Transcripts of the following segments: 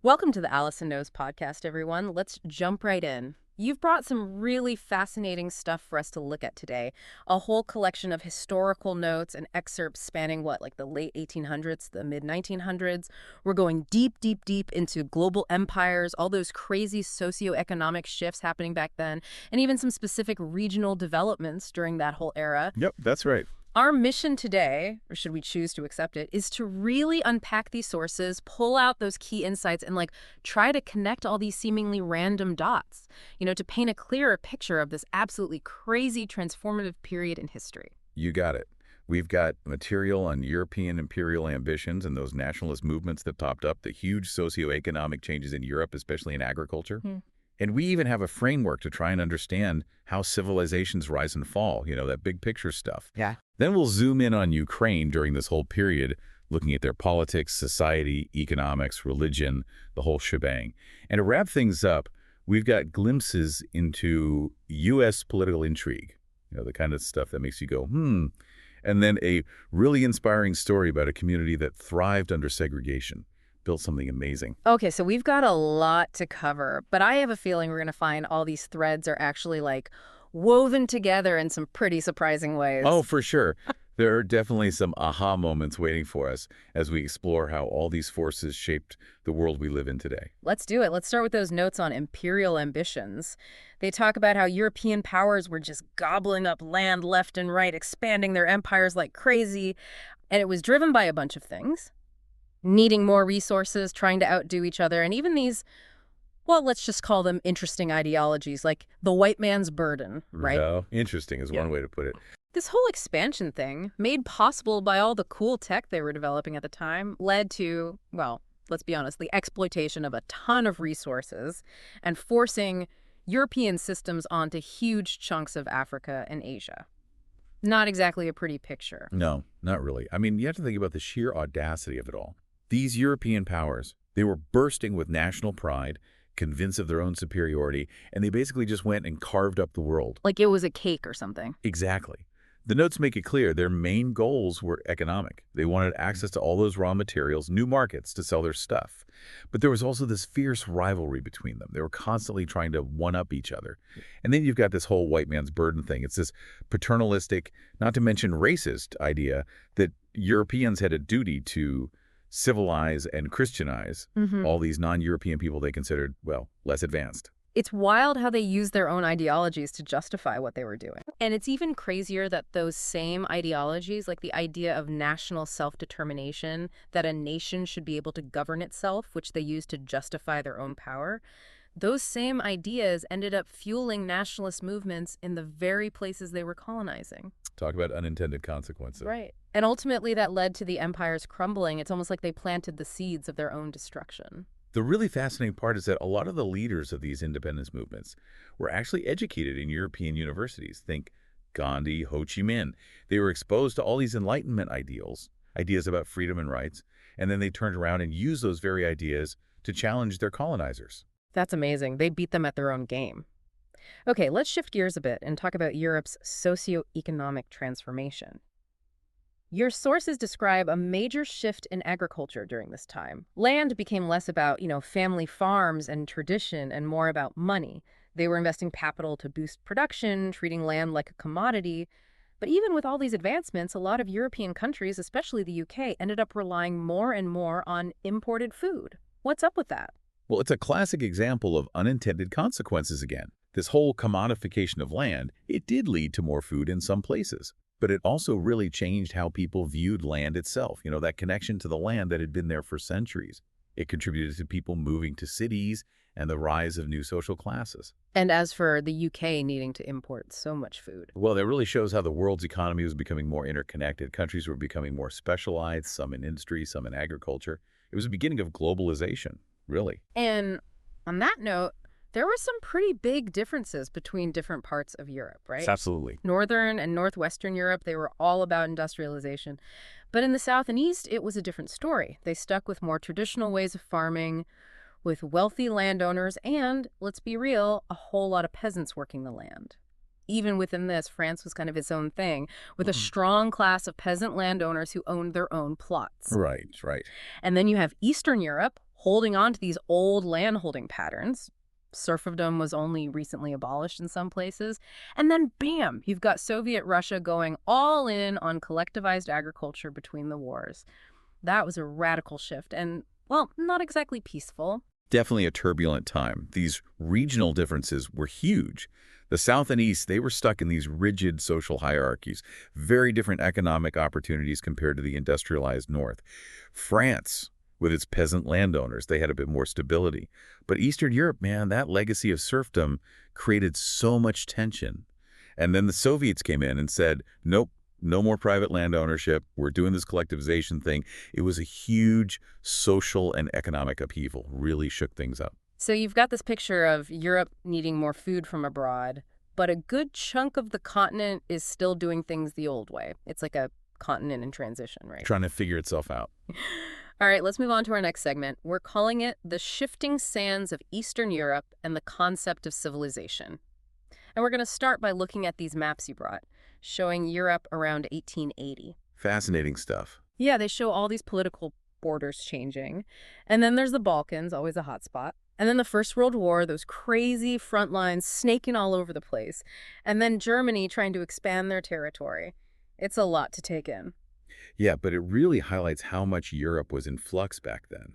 Welcome to the Allison Knows podcast, everyone. Let's jump right in. You've brought some really fascinating stuff for us to look at today. A whole collection of historical notes and excerpts spanning like the late 1800s, the mid 1900s. We're going deep, deep, deep into global empires, all those crazy socioeconomic shifts happening back then, and even some specific regional developments during that whole era. Yep, that's right. Our mission today, or should we choose to accept it, is to really unpack these sources, pull out those key insights, and try to connect all these seemingly random dots, to paint a clearer picture of this absolutely crazy transformative period in history. You got it. We've got material on European imperial ambitions and those nationalist movements that popped up, the huge socioeconomic changes in Europe, especially in agriculture. And we even have a framework to try and understand how civilizations rise and fall, that big picture stuff. Yeah. Then we'll zoom in on Ukraine during this whole period, looking at their politics, society, economics, religion, the whole shebang. And to wrap things up, we've got glimpses into U.S. political intrigue, the kind of stuff that makes you go, and then a really inspiring story about a community that thrived under segregation, built something amazing. Okay, so we've got a lot to cover, but I have a feeling we're going to find all these threads are actually woven together in some pretty surprising ways. Oh, for sure. There are definitely some aha moments waiting for us as we explore how all these forces shaped the world we live in today. Let's do it. Let's start with those notes on imperial ambitions. They talk about how European powers were just gobbling up land left and right, expanding their empires like crazy. And it was driven by a bunch of things. Needing more resources, trying to outdo each other, and even these, well, let's just call them interesting ideologies, like the white man's burden, right? Oh, interesting is one way to put it. This whole expansion thing, made possible by all the cool tech they were developing at the time, led to, well, let's be honest, the exploitation of a ton of resources and forcing European systems onto huge chunks of Africa and Asia. Not exactly a pretty picture. No, not really. I mean, you have to think about the sheer audacity of it all. These European powers, they were bursting with national pride, convinced of their own superiority, and they basically just went and carved up the world. Like it was a cake or something. Exactly. The notes make it clear their main goals were economic. They wanted access to all those raw materials, new markets to sell their stuff. But there was also this fierce rivalry between them. They were constantly trying to one-up each other. And then you've got this whole white man's burden thing. It's this paternalistic, not to mention racist idea that Europeans had a duty to civilize and Christianize all these non-European people they considered, well, less advanced. It's wild how they use their own ideologies to justify what they were doing. And it's even crazier that those same ideologies, like the idea of national self-determination, that a nation should be able to govern itself, which they use to justify their own power, those same ideas ended up fueling nationalist movements in the very places they were colonizing. Talk about unintended consequences. Right. And ultimately that led to the empire's crumbling. It's almost like they planted the seeds of their own destruction. The really fascinating part is that a lot of the leaders of these independence movements were actually educated in European universities. Think Gandhi, Ho Chi Minh. They were exposed to all these Enlightenment ideals about freedom and rights, and then they turned around and used those very ideas to challenge their colonizers. That's amazing. They beat them at their own game. Okay, let's shift gears a bit and talk about Europe's socioeconomic transformation. Your sources describe a major shift in agriculture during this time. Land became less about, family farms and tradition and more about money. They were investing capital to boost production, treating land like a commodity. But even with all these advancements, a lot of European countries, especially the UK, ended up relying more and more on imported food. What's up with that? Well, it's a classic example of unintended consequences again. This whole commodification of land, it did lead to more food in some places. But it also really changed how people viewed land itself, that connection to the land that had been there for centuries. It contributed to people moving to cities and the rise of new social classes. And as for the UK needing to import so much food. Well, that really shows how the world's economy was becoming more interconnected. Countries were becoming more specialized, some in industry, some in agriculture. It was the beginning of globalization, really. And on that note, there were some pretty big differences between different parts of Europe, right? Absolutely. Northern and Northwestern Europe, they were all about industrialization. But in the South and East, it was a different story. They stuck with more traditional ways of farming, with wealthy landowners, and, let's be real, a whole lot of peasants working the land. Even within this, France was kind of its own thing, with a strong class of peasant landowners who owned their own plots. Right. And then you have Eastern Europe, holding on to these old landholding patterns. Serfdom was only recently abolished in some places. And then, bam, you've got Soviet Russia going all in on collectivized agriculture between the wars. That was a radical shift and, well, not exactly peaceful. Definitely a turbulent time. These regional differences were huge. The South and East, they were stuck in these rigid social hierarchies, very different economic opportunities compared to the industrialized North. France, with its peasant landowners, they had a bit more stability. But Eastern Europe, man, that legacy of serfdom created so much tension. And then the Soviets came in and said, nope, no more private land ownership. We're doing this collectivization thing. It was a huge social and economic upheaval, really shook things up. So you've got this picture of Europe needing more food from abroad, but a good chunk of the continent is still doing things the old way. It's like a continent in transition, right? Trying to figure itself out. All right, let's move on to our next segment. We're calling it The Shifting Sands of Eastern Europe and the Concept of Civilization. And we're going to start by looking at these maps you brought, showing Europe around 1880. Fascinating stuff. Yeah, they show all these political borders changing. And then there's the Balkans, always a hot spot. And then the First World War, those crazy front lines snaking all over the place. And then Germany trying to expand their territory. It's a lot to take in. Yeah, but it really highlights how much Europe was in flux back then.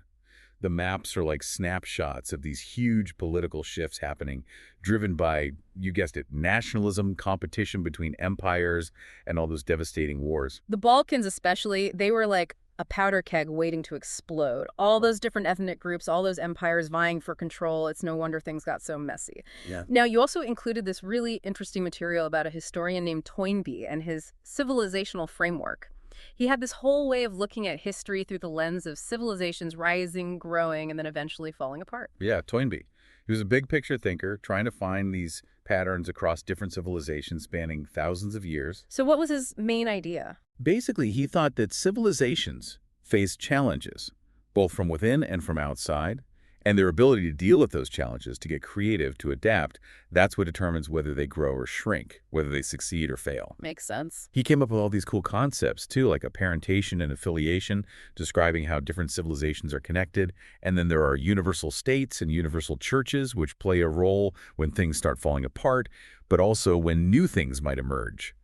The maps are like snapshots of these huge political shifts happening, driven by, you guessed it, nationalism, competition between empires, and all those devastating wars. The Balkans especially, they were like a powder keg waiting to explode. All those different ethnic groups, all those empires vying for control. It's no wonder things got so messy. Yeah. Now, you also included this really interesting material about a historian named Toynbee and his civilizational framework. He had this whole way of looking at history through the lens of civilizations rising, growing, and then eventually falling apart. Yeah, Toynbee. He was a big picture thinker, trying to find these patterns across different civilizations spanning thousands of years. So what was his main idea? Basically, he thought that civilizations faced challenges, both from within and from outside, and their ability to deal with those challenges, to get creative, to adapt, that's what determines whether they grow or shrink, whether they succeed or fail. Makes sense. He came up with all these cool concepts, too, like a parentation and affiliation, describing how different civilizations are connected. And then there are universal states and universal churches, which play a role when things start falling apart, but also when new things might emerge.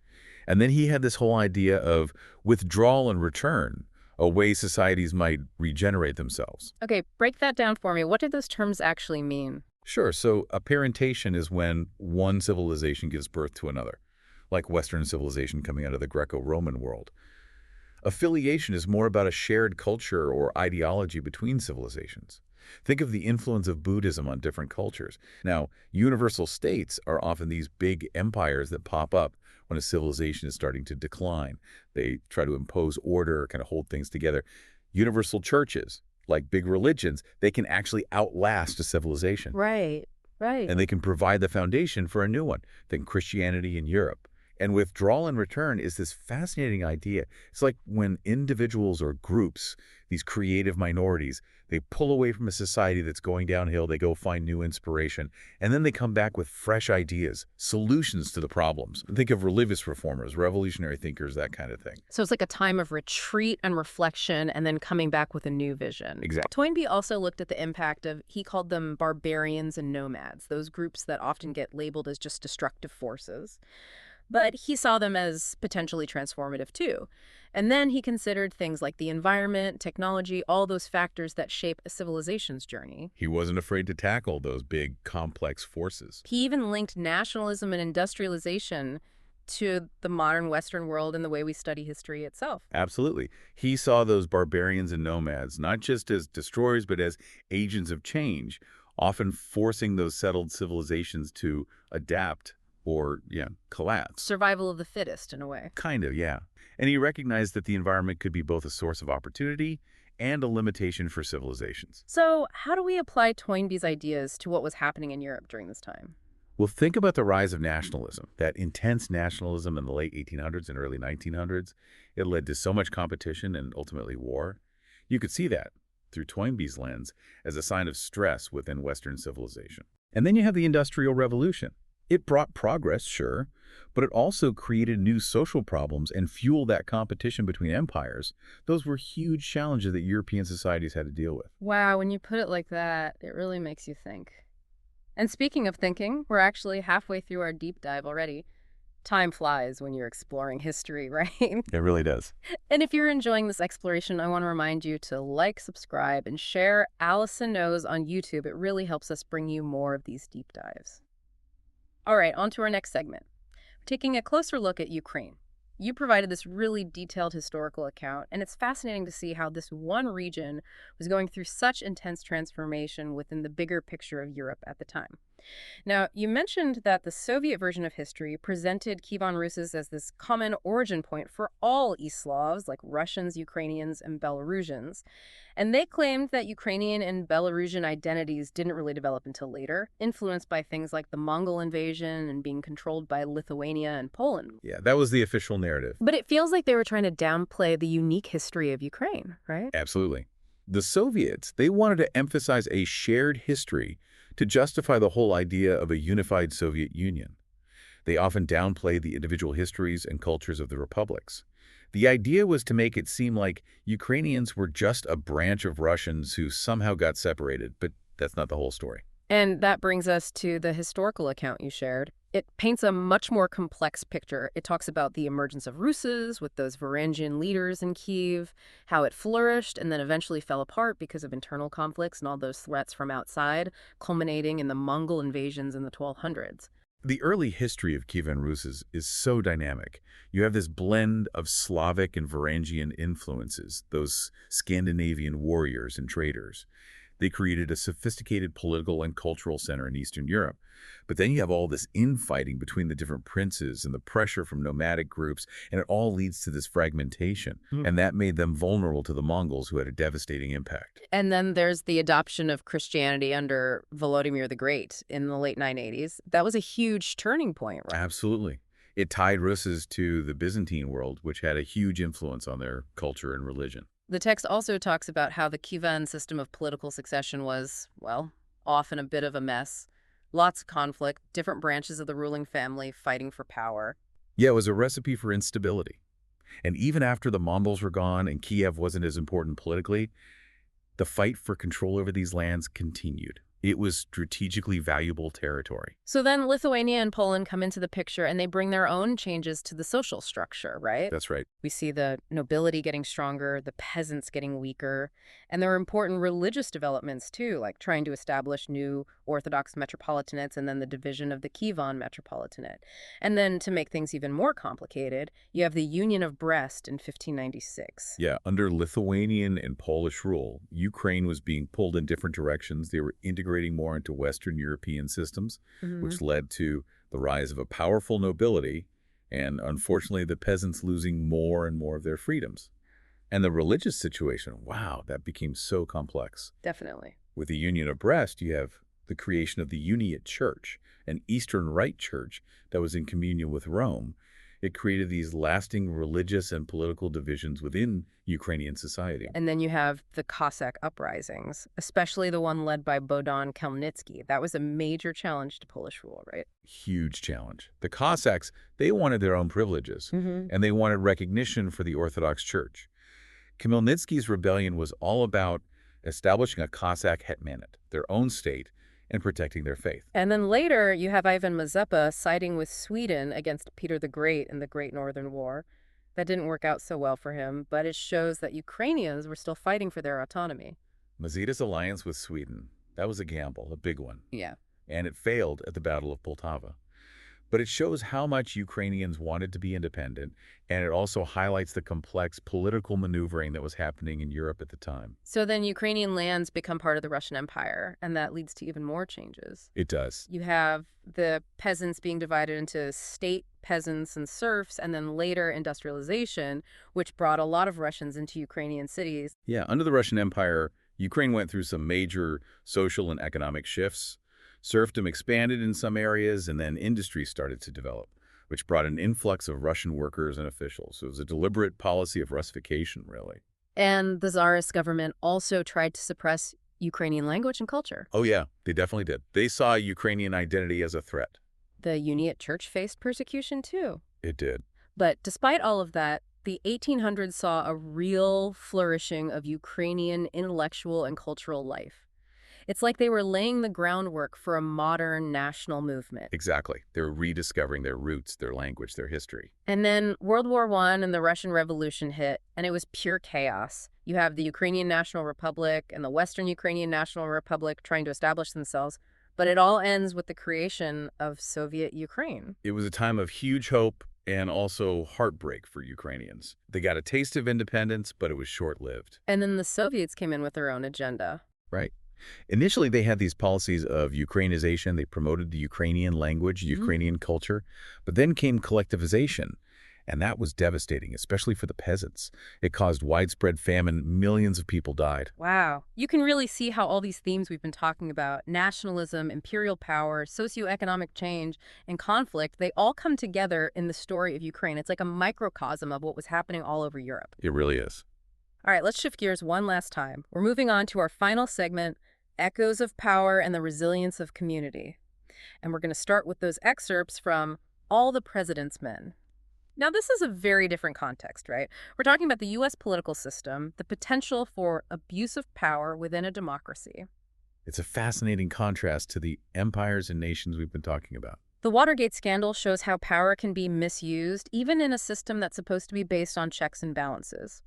And then he had this whole idea of withdrawal and return, a way societies might regenerate themselves. Okay, break that down for me. What did those terms actually mean? Sure, so a parentation is when one civilization gives birth to another, like Western civilization coming out of the Greco-Roman world. Affiliation is more about a shared culture or ideology between civilizations. Think of the influence of Buddhism on different cultures. Now, universal states are often these big empires that pop up when a civilization is starting to decline. They try to impose order, kind of hold things together. Universal churches, like big religions, they can actually outlast a civilization. Right, right. And they can provide the foundation for a new one. Think Christianity in Europe. And withdrawal and return is this fascinating idea. It's like when individuals or groups, these creative minorities, they pull away from a society that's going downhill, they go find new inspiration, and then they come back with fresh ideas, solutions to the problems. Think of religious reformers, revolutionary thinkers, that kind of thing. So it's like a time of retreat and reflection and then coming back with a new vision. Exactly. Toynbee also looked at the impact of, he called them barbarians and nomads, those groups that often get labeled as just destructive forces. But he saw them as potentially transformative too. And then he considered things like the environment, technology, all those factors that shape a civilization's journey. He wasn't afraid to tackle those big, complex forces. He even linked nationalism and industrialization to the modern Western world and the way we study history itself. Absolutely. He saw those barbarians and nomads not just as destroyers, but as agents of change, often forcing those settled civilizations to adapt or, collapse. Survival of the fittest, in a way. Kind of, yeah. And he recognized that the environment could be both a source of opportunity and a limitation for civilizations. So how do we apply Toynbee's ideas to what was happening in Europe during this time? Well, think about the rise of nationalism, that intense nationalism in the late 1800s and early 1900s. It led to so much competition and ultimately war. You could see that, through Toynbee's lens, as a sign of stress within Western civilization. And then you have the Industrial Revolution. It brought progress, sure, but it also created new social problems and fueled that competition between empires. Those were huge challenges that European societies had to deal with. Wow, when you put it like that, it really makes you think. And speaking of thinking, we're actually halfway through our deep dive already. Time flies when you're exploring history, right? It really does. And if you're enjoying this exploration, I want to remind you to like, subscribe, and share Allison Knows on YouTube. It really helps us bring you more of these deep dives. All right, on to our next segment. Taking a closer look at Ukraine. You provided this really detailed historical account, and it's fascinating to see how this one region was going through such intense transformation within the bigger picture of Europe at the time. Now, you mentioned that the Soviet version of history presented Kievan Rus' as this common origin point for all East Slavs, like Russians, Ukrainians, and Belarusians. And they claimed that Ukrainian and Belarusian identities didn't really develop until later, influenced by things like the Mongol invasion and being controlled by Lithuania and Poland. Yeah, that was the official narrative. But it feels like they were trying to downplay the unique history of Ukraine, right? Absolutely. The Soviets, they wanted to emphasize a shared history to justify the whole idea of a unified Soviet Union. They often downplayed the individual histories and cultures of the republics. The idea was to make it seem like Ukrainians were just a branch of Russians who somehow got separated, but that's not the whole story. And that brings us to the historical account you shared. It paints a much more complex picture. It talks about the emergence of Ruses with those Varangian leaders in Kiev, how it flourished and then eventually fell apart because of internal conflicts and all those threats from outside, culminating in the Mongol invasions in the 1200s. The early history of Kievan Rus is so dynamic. You have this blend of Slavic and Varangian influences, those Scandinavian warriors and traders. They created a sophisticated political and cultural center in Eastern Europe. But then you have all this infighting between the different princes and the pressure from nomadic groups, and it all leads to this fragmentation. And that made them vulnerable to the Mongols, who had a devastating impact. And then there's the adoption of Christianity under Volodymyr the Great in the late 980s. That was a huge turning point, right? Absolutely. It tied Russes to the Byzantine world, which had a huge influence on their culture and religion. The text also talks about how the Kievan system of political succession was, well, often a bit of a mess. Lots of conflict, different branches of the ruling family fighting for power. Yeah, it was a recipe for instability. And even after the Mongols were gone and Kiev wasn't as important politically, the fight for control over these lands continued. It was strategically valuable territory. So then Lithuania and Poland come into the picture and they bring their own changes to the social structure, right? That's right. We see the nobility getting stronger, the peasants getting weaker, and there are important religious developments too, like trying to establish new Orthodox metropolitanates and then the division of the Kievan metropolitanate. And then to make things even more complicated, you have the Union of Brest in 1596. Yeah, under Lithuanian and Polish rule, Ukraine was being pulled in different directions. They were integrating more into Western European systems, which led to the rise of a powerful nobility and, unfortunately, the peasants losing more and more of their freedoms. And the religious situation, wow, that became so complex. Definitely. With the Union of Brest, you have the creation of the Uniate Church, an Eastern Rite church that was in communion with Rome. It created these lasting religious and political divisions within Ukrainian society. And then you have the Cossack uprisings, especially the one led by Bohdan Khmelnytsky. That was a major challenge to Polish rule, right? Huge challenge. The Cossacks, they wanted their own privileges, and they wanted recognition for the Orthodox Church. Khmelnytsky's rebellion was all about establishing a Cossack hetmanate, their own state, and protecting their faith. And then later, you have Ivan Mazepa siding with Sweden against Peter the Great in the Great Northern War. That didn't work out so well for him, but it shows that Ukrainians were still fighting for their autonomy. Mazepa's alliance with Sweden, that was a gamble, a big one. Yeah. And it failed at the Battle of Poltava. But it shows how much Ukrainians wanted to be independent, and it also highlights the complex political maneuvering that was happening in Europe at the time. So then Ukrainian lands become part of the Russian Empire, and that leads to even more changes. It does. You have the peasants being divided into state peasants and serfs, and then later industrialization, which brought a lot of Russians into Ukrainian cities. Yeah, under the Russian Empire, Ukraine went through some major social and economic shifts. Serfdom expanded in some areas, and then industry started to develop, which brought an influx of Russian workers and officials. So it was a deliberate policy of Russification, really. And the Tsarist government also tried to suppress Ukrainian language and culture. Oh, yeah, they definitely did. They saw Ukrainian identity as a threat. The Uniate Church faced persecution too. It did. But despite all of that, the 1800s saw a real flourishing of Ukrainian intellectual and cultural life. It's like they were laying the groundwork for a modern national movement. Exactly. They were rediscovering their roots, their language, their history. And then World War I and the Russian Revolution hit, and it was pure chaos. You have the Ukrainian National Republic and the Western Ukrainian National Republic trying to establish themselves, but it all ends with the creation of Soviet Ukraine. It was a time of huge hope and also heartbreak for Ukrainians. They got a taste of independence, but it was short-lived. And then the Soviets came in with their own agenda. Right. Initially, they had these policies of Ukrainization. They promoted the Ukrainian language, Ukrainian culture. But then came collectivization, and that was devastating, especially for the peasants. It caused widespread famine. Millions of people died. Wow. You can really see how all these themes we've been talking about, nationalism, imperial power, socioeconomic change, and conflict, they all come together in the story of Ukraine. It's like a microcosm of what was happening all over Europe. It really is. All right, let's shift gears one last time. We're moving on to our final segment, Echoes of Power and the Resilience of Community. And we're going to start with those excerpts from All the President's Men. Now, this is a very different context, right? We're talking about the U.S. political system, the potential for abuse of power within a democracy. It's a fascinating contrast to the empires and nations we've been talking about. The Watergate scandal shows how power can be misused, even in a system that's supposed to be based on checks and balances.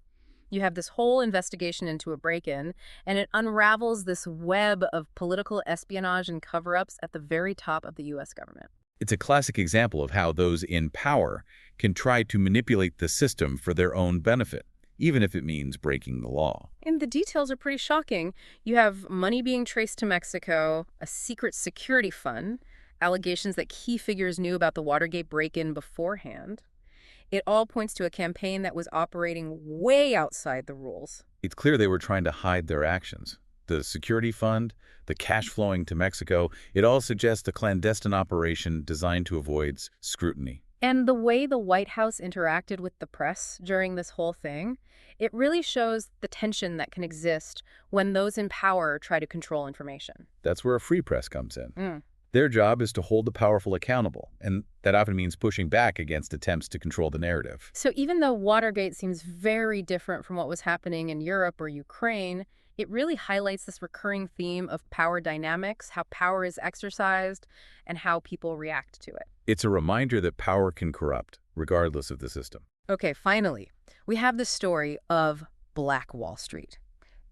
You have this whole investigation into a break-in, and it unravels this web of political espionage and cover-ups at the very top of the U.S. government. It's a classic example of how those in power can try to manipulate the system for their own benefit, even if it means breaking the law. And the details are pretty shocking. You have money being traced to Mexico, a secret security fund, allegations that key figures knew about the Watergate break-in beforehand. It all points to a campaign that was operating way outside the rules. It's clear they were trying to hide their actions. The security fund, the cash flowing to Mexico, it all suggests a clandestine operation designed to avoid scrutiny. And the way the White House interacted with the press during this whole thing, it really shows the tension that can exist when those in power try to control information. That's where a free press comes in. Their job is to hold the powerful accountable, and that often means pushing back against attempts to control the narrative. So even though Watergate seems very different from what was happening in Europe or Ukraine, it really highlights this recurring theme of power dynamics, how power is exercised, and how people react to it. It's a reminder that power can corrupt, regardless of the system. Okay, finally, we have the story of Black Wall Street.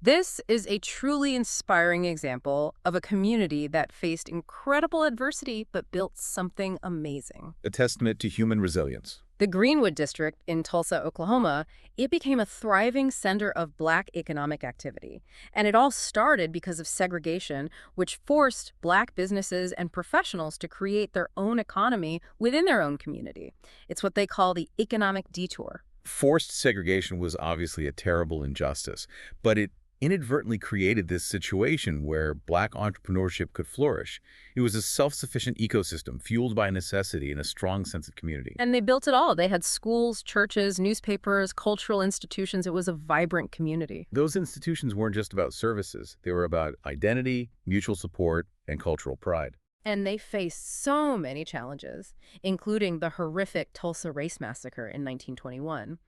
This is a truly inspiring example of a community that faced incredible adversity but built something amazing. A testament to human resilience. The Greenwood District in Tulsa, Oklahoma, it became a thriving center of Black economic activity. And it all started because of segregation, which forced Black businesses and professionals to create their own economy within their own community. It's what they call the economic detour. Forced segregation was obviously a terrible injustice, but it inadvertently created this situation where Black entrepreneurship could flourish. It was a self-sufficient ecosystem fueled by necessity and a strong sense of community. And they built it all. They had schools, churches, newspapers, cultural institutions. It was a vibrant community. Those institutions weren't just about services. They were about identity, mutual support, and cultural pride. And they faced so many challenges, including the horrific Tulsa Race Massacre in 1921.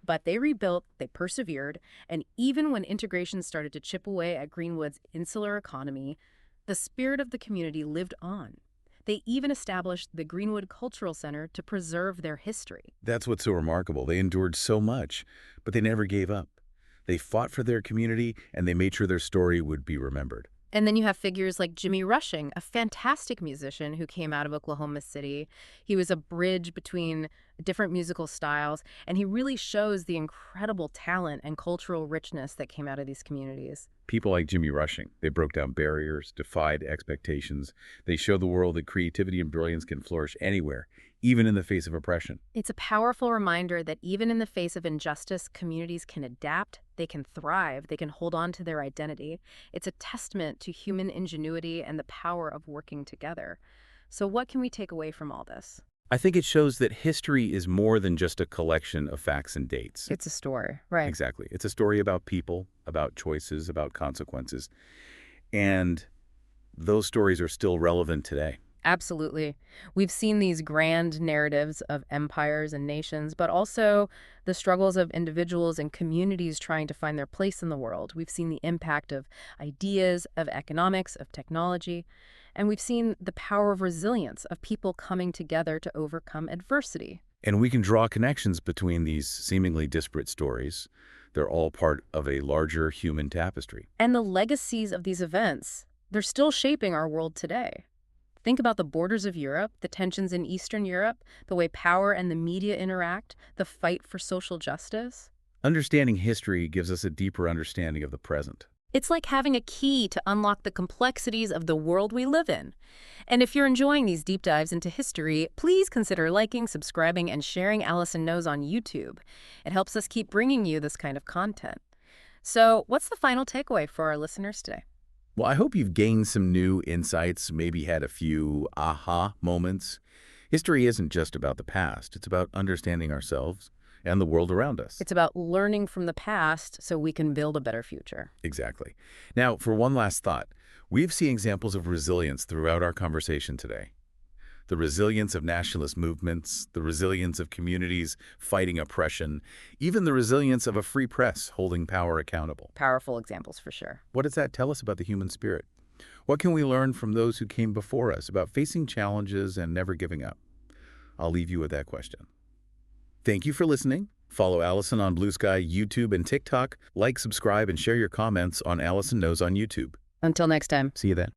But they rebuilt, they persevered, and even when integration started to chip away at Greenwood's insular economy, the spirit of the community lived on. They even established the Greenwood Cultural Center to preserve their history. That's what's so remarkable. They endured so much, but they never gave up. They fought for their community, and they made sure their story would be remembered. And then you have figures like Jimmy Rushing, a fantastic musician who came out of Oklahoma City. He was a bridge between different musical styles, and he really shows the incredible talent and cultural richness that came out of these communities. People like Jimmy Rushing, they broke down barriers, defied expectations. They showed the world that creativity and brilliance can flourish anywhere, even in the face of oppression. It's a powerful reminder that even in the face of injustice, communities can adapt, they can thrive, they can hold on to their identity. It's a testament to human ingenuity and the power of working together. So what can we take away from all this? I think it shows that history is more than just a collection of facts and dates. It's a story, right? Exactly. It's a story about people, about choices, about consequences. And those stories are still relevant today. Absolutely. We've seen these grand narratives of empires and nations, but also the struggles of individuals and communities trying to find their place in the world. We've seen the impact of ideas, of economics, of technology, and we've seen the power of resilience, of people coming together to overcome adversity. And we can draw connections between these seemingly disparate stories. They're all part of a larger human tapestry. And the legacies of these events, they're still shaping our world today. Think about the borders of Europe, the tensions in Eastern Europe, the way power and the media interact, the fight for social justice. Understanding history gives us a deeper understanding of the present. It's like having a key to unlock the complexities of the world we live in. And if you're enjoying these deep dives into history, please consider liking, subscribing, and sharing Allison Knows on YouTube. It helps us keep bringing you this kind of content. So, what's the final takeaway for our listeners today? Well, I hope you've gained some new insights, maybe had a few aha moments. History isn't just about the past. It's about understanding ourselves and the world around us. It's about learning from the past so we can build a better future. Exactly. Now, for one last thought, we've seen examples of resilience throughout our conversation today. The resilience of nationalist movements, the resilience of communities fighting oppression, even the resilience of a free press holding power accountable. Powerful examples for sure. What does that tell us about the human spirit? What can we learn from those who came before us about facing challenges and never giving up? I'll leave you with that question. Thank you for listening. Follow Allison on Blue Sky, YouTube, and TikTok. Like, subscribe, and share your comments on Allison Knows on YouTube. Until next time. See you then.